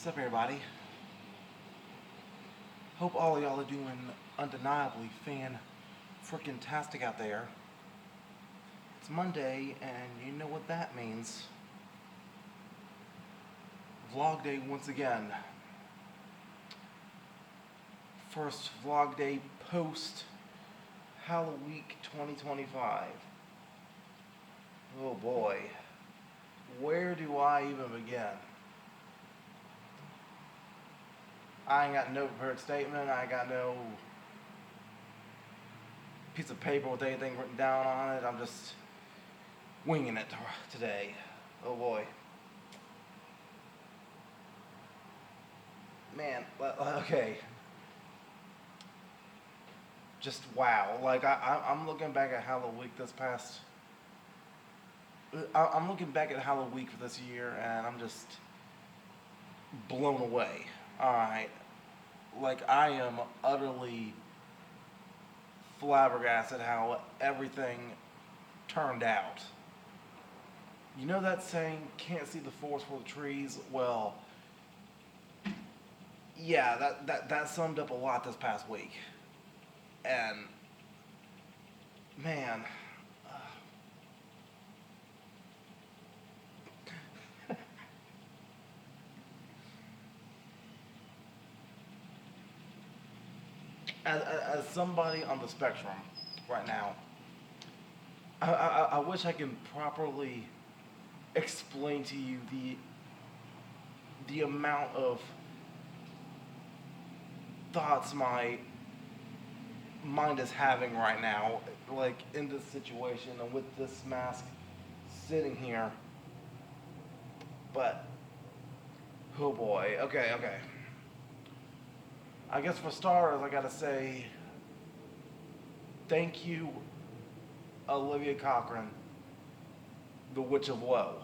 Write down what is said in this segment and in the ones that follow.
What's up, everybody? Hope all of y'all are doing undeniably fan-freaking-tastic out there. It's Monday, and you know what that means. Vlog day once again. First vlog day post Halloween 2025. Oh boy. Where do I even begin? I ain't got no prepared statement. I ain't got no piece of paper with anything written down on it. I'm just winging it today. Oh boy. Man, okay. Just wow. Like, I'm looking back at Halloween this past... I'm looking back at Halloween for this year, and I'm just blown away. Alright. Like, I am utterly flabbergasted how everything turned out. You know that saying, can't see the forest for the trees? Well, yeah, that summed up a lot this past week. And, man... As somebody on the spectrum right now, I wish I can properly explain to you the amount of thoughts my mind is having right now, like in this situation and with this mask sitting here. But, oh boy, okay. I guess for starters, I gotta say, thank you, Olivia, the Witch of Woe.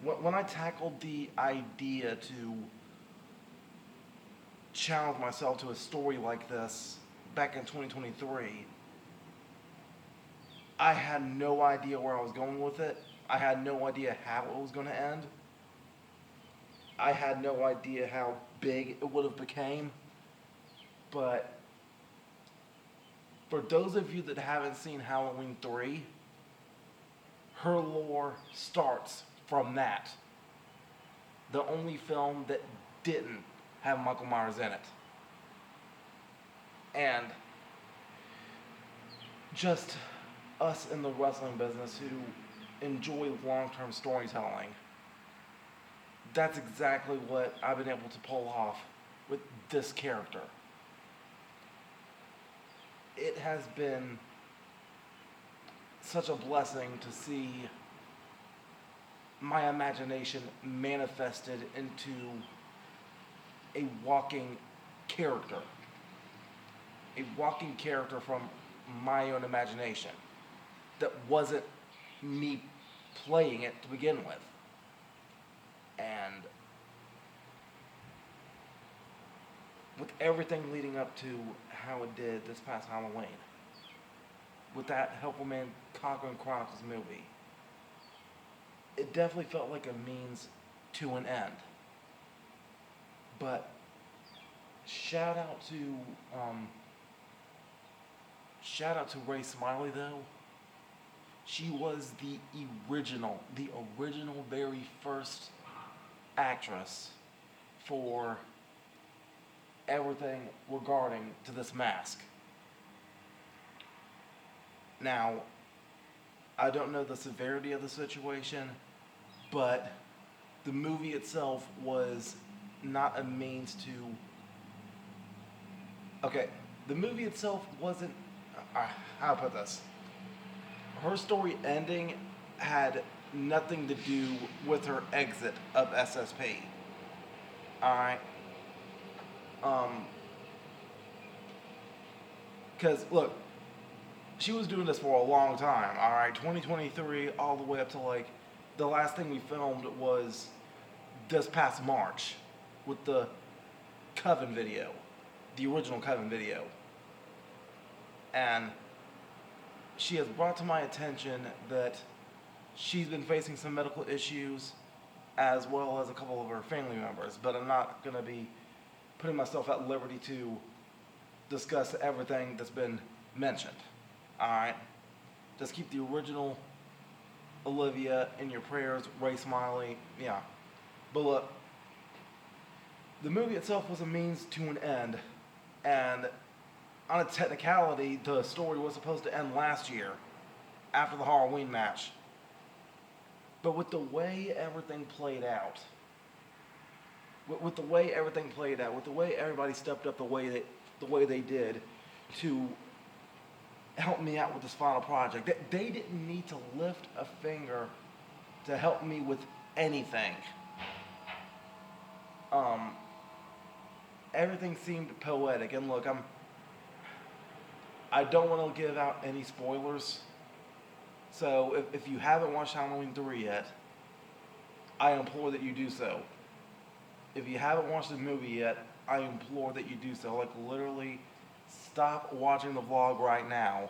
When I tackled the idea to challenge myself to a story like this back in 2023, I had no idea where I was going with it. I had no idea how it was going to end. I had no idea how big it would have became. But for those of you that haven't seen Halloween 3, her lore starts from that. The only film that didn't have Michael Myers in it. And just us in the wrestling business who enjoy long-term storytelling. That's exactly what I've been able to pull off with this character. It has been such a blessing to see my imagination manifested into a walking character. A walking character from my own imagination that wasn't me playing it to begin with. And with everything leading up to how it did this past Halloween, with that Helpful Man Conquering Chronicles movie, it definitely felt like a means to an end. But shout out to Ray Smiley though. She was the original very first actress for everything regarding to this mask. Now, I don't know the severity of the situation, but the movie itself was not a means to... Okay, the movie itself wasn't... How to put this? Her story ending had nothing to do with her exit of SSP. Alright? Because, look, she was doing this for a long time, alright? 2023 all the way up to, like, the last thing we filmed was this past March with the Coven video. The original Coven video. And she has brought to my attention that she's been facing some medical issues as well as a couple of her family members, but I'm not going to be putting myself at liberty to discuss everything that's been mentioned. Alright? Just keep the original Olivia in your prayers, Ray Smiley, yeah. But look, the movie itself was a means to an end, and on a technicality, the story was supposed to end last year, after the Halloween match. But with the way everything played out, with the way everything played out, with the way everybody stepped up the way they did to help me out with this final project, they didn't need to lift a finger to help me with anything. Everything seemed poetic, and look, I don't want to give out any spoilers. So if you haven't watched Halloween 3 yet, I implore that you do so. If you haven't watched the movie yet, I implore that you do so. Like, literally, stop watching the vlog right now.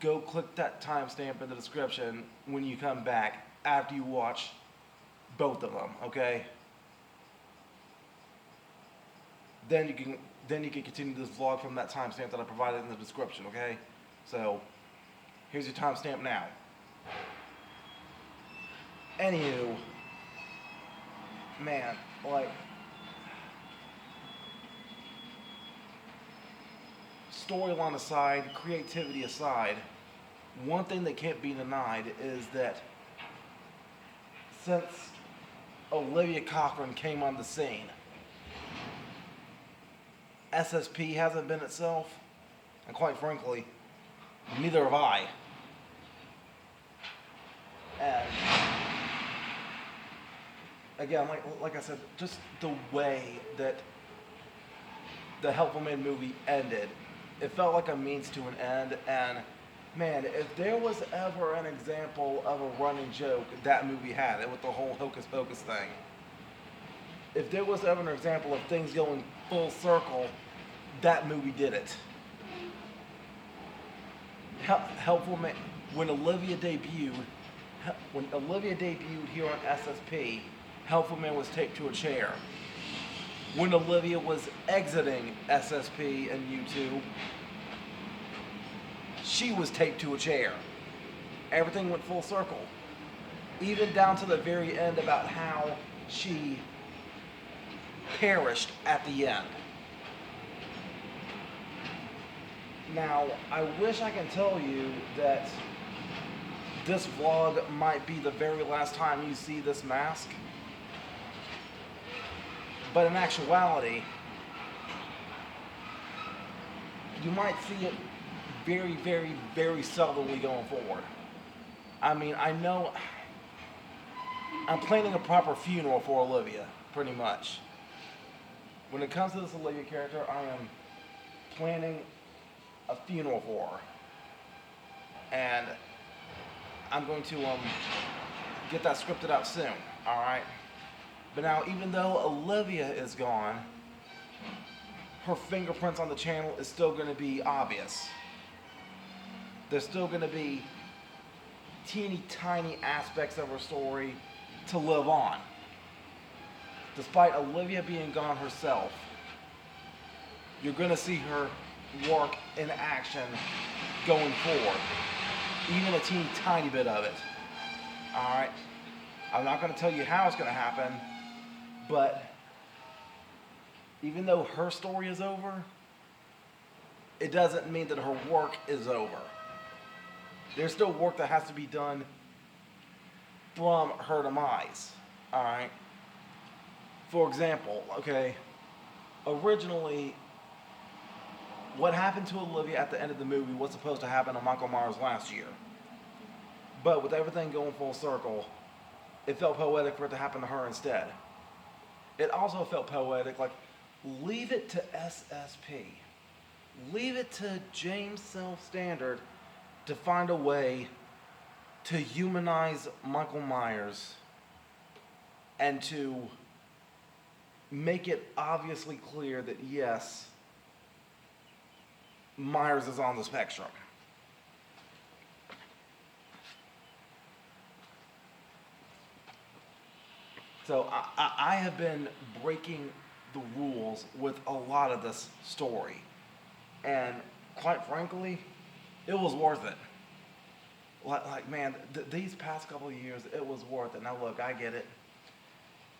Go click that timestamp in the description when you come back after you watch both of them, okay? Then you can continue this vlog from that timestamp that I provided in the description, okay? So, here's your timestamp now. Anywho, man, like, storyline aside, creativity aside, one thing that can't be denied is that since Olivia Cochran came on the scene, SSP hasn't been itself, and quite frankly, neither have I. And again, like I said, just the way that the Helpful Man movie ended, it felt like a means to an end. And man, if there was ever an example of a running joke, that movie had it with the whole Hocus Pocus thing. If there was ever an example of things going full circle, that movie did it. Helpful Man, when Olivia debuted here on SSP, Helpful Man was taped to a chair. When Olivia was exiting SSP and YouTube, she was taped to a chair. Everything went full circle. Even down to the very end about how she perished at the end. Now, I wish I can tell you that this vlog might be the very last time you see this mask. But in actuality, you might see it very, very, very seldomly going forward. I mean, I know I'm planning a proper funeral for Olivia, pretty much. When it comes to this Olivia character, I am planning a funeral for her. And I'm going to get that scripted out soon, alright? But now, even though Olivia is gone, her fingerprints on the channel is still going to be obvious. There's still going to be teeny tiny aspects of her story to live on. Despite Olivia being gone herself, you're going to see her work in action going forward. Even a teeny tiny bit of it. Alright? I'm not going to tell you how it's going to happen, but even though her story is over, it doesn't mean that her work is over. There's still work that has to be done from her demise. Alright? For example, okay, originally, what happened to Olivia at the end of the movie was supposed to happen to Michael Myers last year. But with everything going full circle, it felt poetic for it to happen to her instead. It also felt poetic, like, leave it to SSP. Leave it to James SelfStandard to find a way to humanize Michael Myers and to make it obviously clear that, yes, Myers is on the spectrum. So I have been breaking the rules with a lot of this story. And quite frankly, it was worth it. Like man, these past couple of years, it was worth it. Now look, I get it.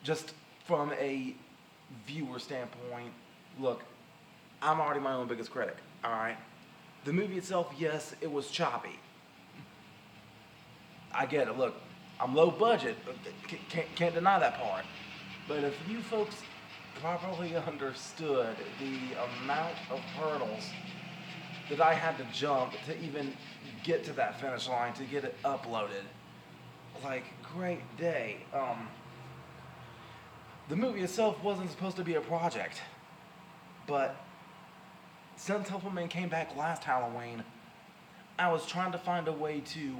Just from a viewer standpoint, look, I'm already my own biggest critic, all right? The movie itself, yes, it was choppy. I get it. Look, I'm low budget. Can't deny that part. But if you folks properly understood the amount of hurdles that I had to jump to even get to that finish line, to get it uploaded, like, great day. The movie itself wasn't supposed to be a project, but since Helpman came back last Halloween, I was trying to find a way to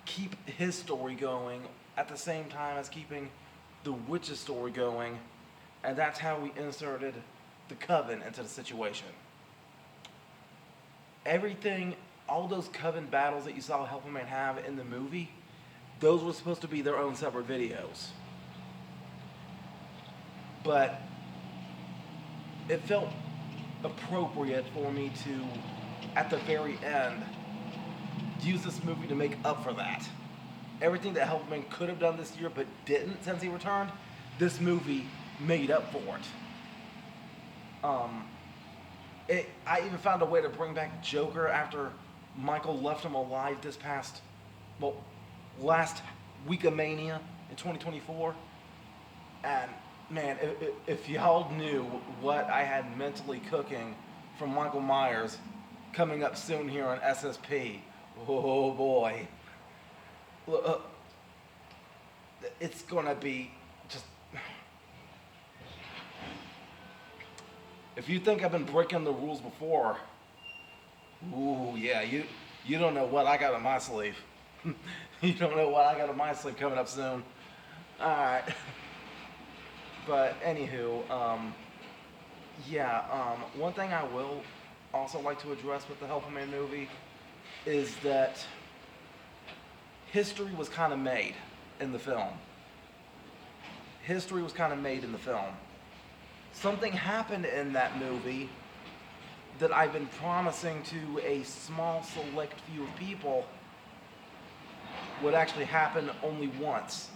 keep his story going at the same time as keeping the witch's story going, and that's how we inserted the coven into the situation. Everything, all those coven battles that you saw Helpman have in the movie, those were supposed to be their own separate videos. But it felt appropriate for me to, at the very end, use this movie to make up for that. Everything that Helpman could have done this year but didn't since he returned, this movie made up for it. I even found a way to bring back Joker after Michael left him alive this past, last week of Mania in 2024. And man, if y'all knew what I had mentally cooking from Michael Myers coming up soon here on SSP, oh boy. Look, it's gonna be just. If you think I've been breaking the rules before, ooh yeah, you don't know what I got on my sleeve. You don't know what I got on my sleeve coming up soon. All right. But anywho, one thing I will also like to address with the Helpman movie is that history was kind of made in the film. History was kind of made in the film. Something happened in that movie that I've been promising to a small select few of people would actually happen only once.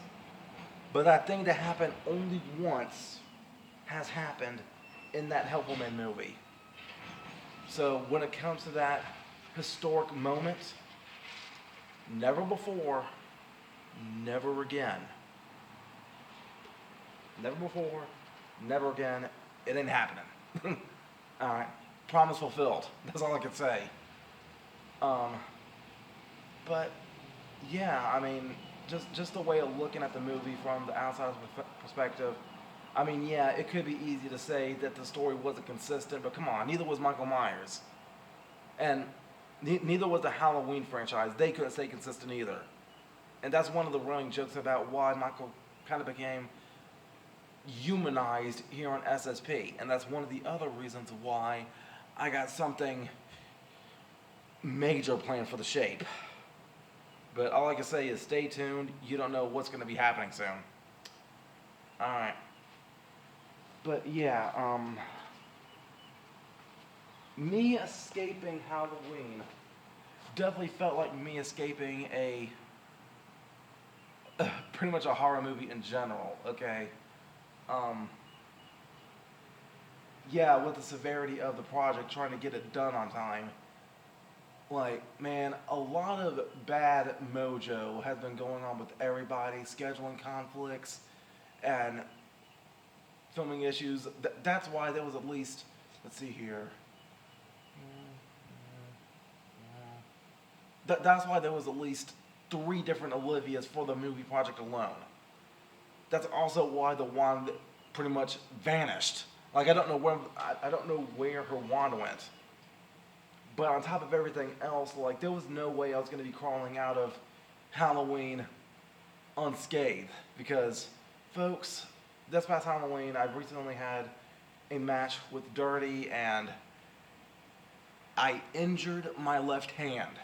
But that thing that happened only once has happened in that Helpman movie. So when it comes to that historic moment, never before, never again. Never before, never again. It ain't happening. Alright. Promise fulfilled. That's all I can say. But yeah, I mean, just the way of looking at the movie from the outsider's perspective, I mean, yeah, it could be easy to say that the story wasn't consistent, but come on, neither was Michael Myers. And neither was the Halloween franchise. They couldn't stay consistent either. And that's one of the running jokes about why Michael kind of became humanized here on SSP. And that's one of the other reasons why I got something major planned for the Shape. But all I can say is stay tuned. You don't know what's going to be happening soon. Alright. But yeah, me escaping Halloween definitely felt like me escaping pretty much a horror movie in general, okay? Yeah, with the severity of the project, trying to get it done on time. Like, man, a lot of bad mojo has been going on with everybody, scheduling conflicts and filming issues. That's why there was at least, let's see here. That's why there was at least 3 different Olivias for the movie project alone. That's also why the wand pretty much vanished. Like, I don't know where her wand went. But on top of everything else, like, there was no way I was going to be crawling out of Halloween unscathed. Because, folks, this past Halloween, I recently had a match with Dirty, and I injured my left hand.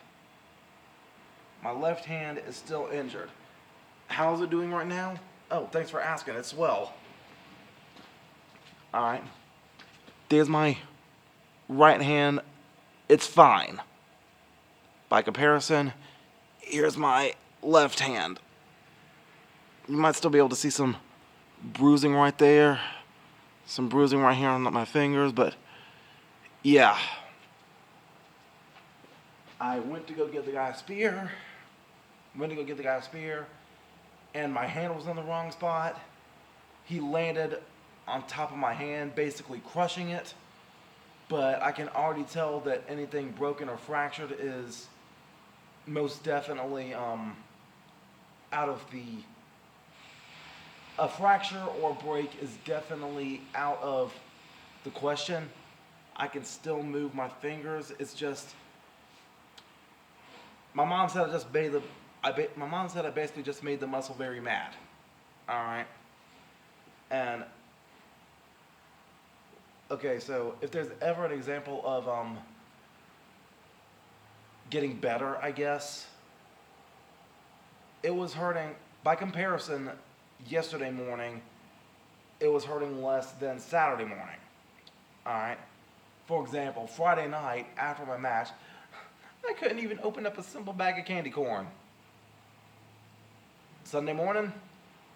My left hand is still injured. How's it doing right now? Oh, thanks for asking. It's swell. Alright. There's my right hand. It's fine. By comparison, here's my left hand. You might still be able to see some bruising right there. Some bruising right here on my fingers, but yeah. I went to go get the guy a spear. And my hand was in the wrong spot. He landed on top of my hand, basically crushing it. But I can already tell that anything broken or fractured is most definitely out of the... A fracture or break is definitely out of the question. I can still move my fingers. It's just... My mom said I basically just made the muscle very mad. Alright? And... Okay, so if there's ever an example of getting better, I guess, it was hurting, by comparison, yesterday morning, it was hurting less than Saturday morning. Alright? For example, Friday night, after my match, I couldn't even open up a simple bag of candy corn. Sunday morning,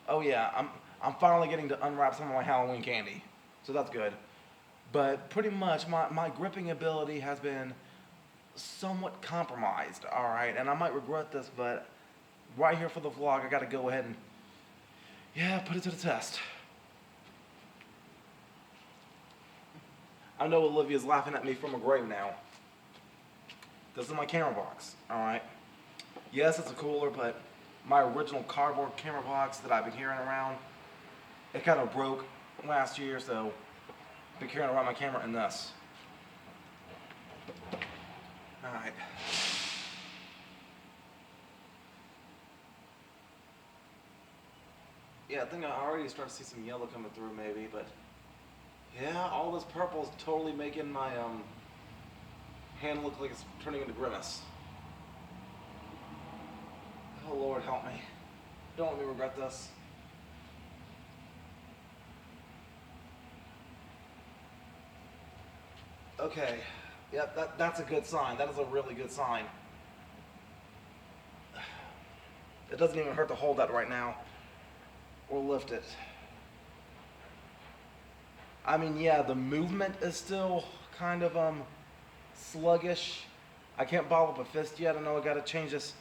oh yeah, I'm finally getting to unwrap some of my Halloween candy. So that's good. But pretty much my gripping ability has been somewhat compromised, alright? And I might regret this, but right here for the vlog, I gotta go ahead and, yeah, put it to the test. I know Olivia's laughing at me from a grave now. This is my camera box, alright? Yes, it's a cooler, but my original cardboard camera box that I've been carrying around, it kind of broke last year, so I've been carrying around my camera in this. Alright. Yeah, I think I already start to see some yellow coming through maybe, but yeah, all this purple is totally making my hand look like it's turning into grimace. Oh Lord, help me. Don't let me regret this. Okay, yep, that's a good sign. That is a really good sign. It doesn't even hurt to hold that right now. Or lift it. I mean, yeah, the movement is still kind of sluggish. I can't ball up a fist yet. I know I gotta change this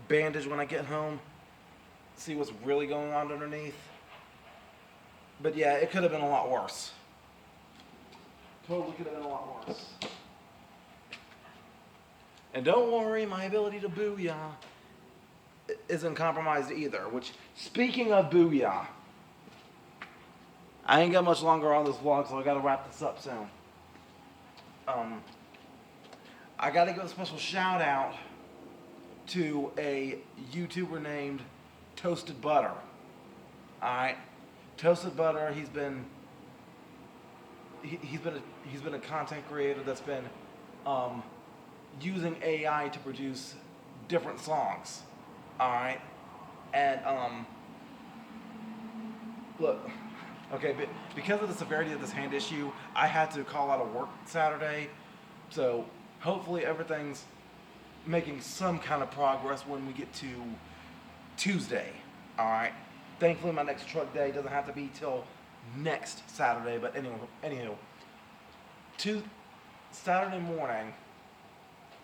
bandage when I get home. See what's really going on underneath. But yeah, it could have been a lot worse. Totally could have been a lot worse. And don't worry, my ability to booyah isn't compromised either. Which, speaking of booyah, I ain't got much longer on this vlog, so I gotta wrap this up soon. I gotta give a special shout out to a YouTuber named Toasted Butter. Alright, Toasted Butter, he's been a content creator that's been using AI to produce different songs. Alright, and look, okay, but because of the severity of this hand issue, I had to call out of work Saturday, so hopefully everything's making some kind of progress when we get to Tuesday. Alright, thankfully my next truck day doesn't have to be till next Saturday, but anywho, Saturday morning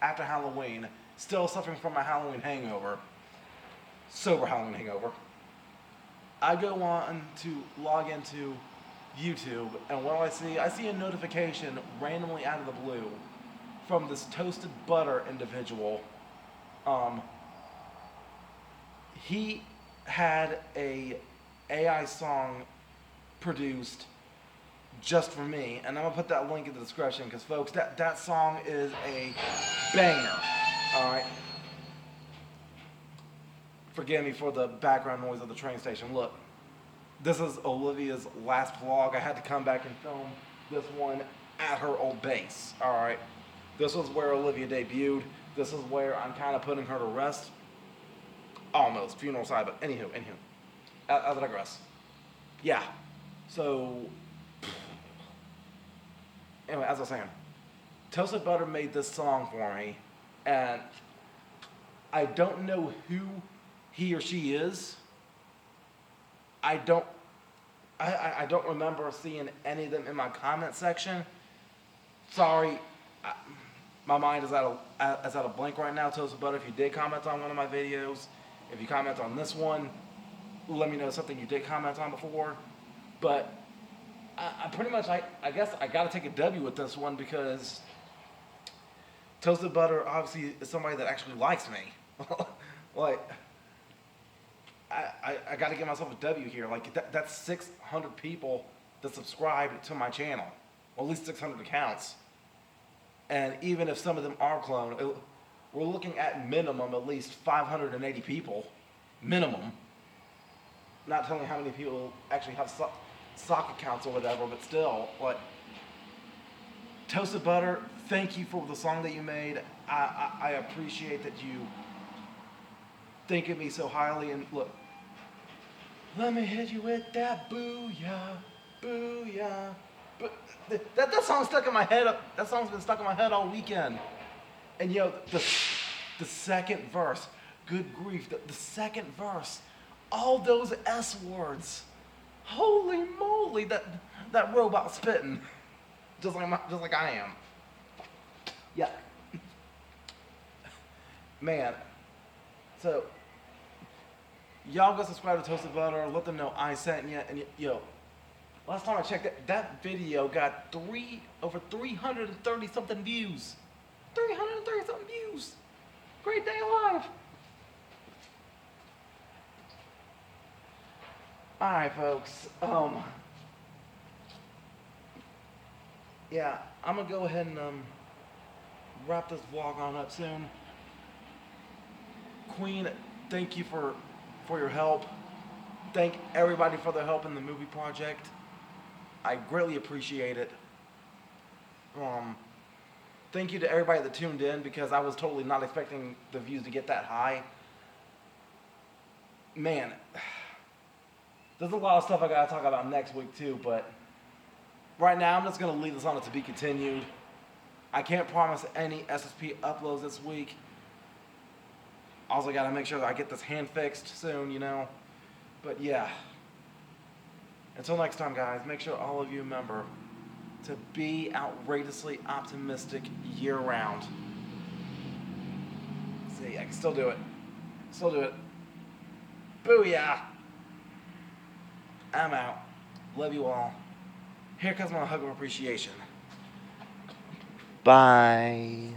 after Halloween, still suffering from a Halloween hangover, sober Halloween hangover, I go on to log into YouTube, and what do I see? I see a notification randomly out of the blue from this Toasted Butter individual. He had a AI song produced just for me, and I'm gonna put that link in the description because, folks, that song is a banger. All right. Forgive me for the background noise of the train station. Look, this is Olivia's last vlog. I had to come back and film this one at her old base. All right. This was where Olivia debuted. This is where I'm kind of putting her to rest. Almost funeral side, but anywho. as I digress. Yeah. So, anyway, as I was saying, Toasted Butter made this song for me, and I don't know who he or she is. I don't I don't remember seeing any of them in my comment section. Sorry, my mind is at a blank right now, Toasted Butter. If you did comment on one of my videos, if you comment on this one, let me know something you did comment on before. But I pretty much, I guess I got to take a W with this one because Toasted Butter obviously is somebody that actually likes me. Like, I got to give myself a W here. Like, that's 600 people that subscribe to my channel. Well, at least 600 accounts. And even if some of them are cloned, we're looking at minimum at least 580 people. Minimum. Not telling how many people actually have sock accounts or whatever, but still, like, Toasted Butter, thank you for the song that you made. I appreciate that you think of me so highly. And look, let me hit you with that booyah, booyah. But that song's stuck in my head. That song's been stuck in my head all weekend. And yo, the second verse, good grief, the second verse, all those S words, holy moly, that robot spitting, just like I am. Yeah. Man, so y'all go subscribe to Toasted Butter. Let them know I sent you. And yo, last time I checked, that video got over 330 something views. 330 something views. Great day alive. All right, folks. Yeah, I'm gonna go ahead and wrap this vlog on up soon. Queen, thank you for your help. Thank everybody for their help in the movie project. I greatly appreciate it. Thank you to everybody that tuned in because I was totally not expecting the views to get that high. Man, there's a lot of stuff I gotta talk about next week too, but right now I'm just gonna leave this on it to be continued. I can't promise any SSP uploads this week. Also gotta make sure that I get this hand fixed soon, you know. But yeah. Until next time, guys, make sure all of you remember to be outrageously optimistic year-round. See, I can still do it. Still do it. Booyah! I'm out. Love you all. Here comes my hug of appreciation. Bye.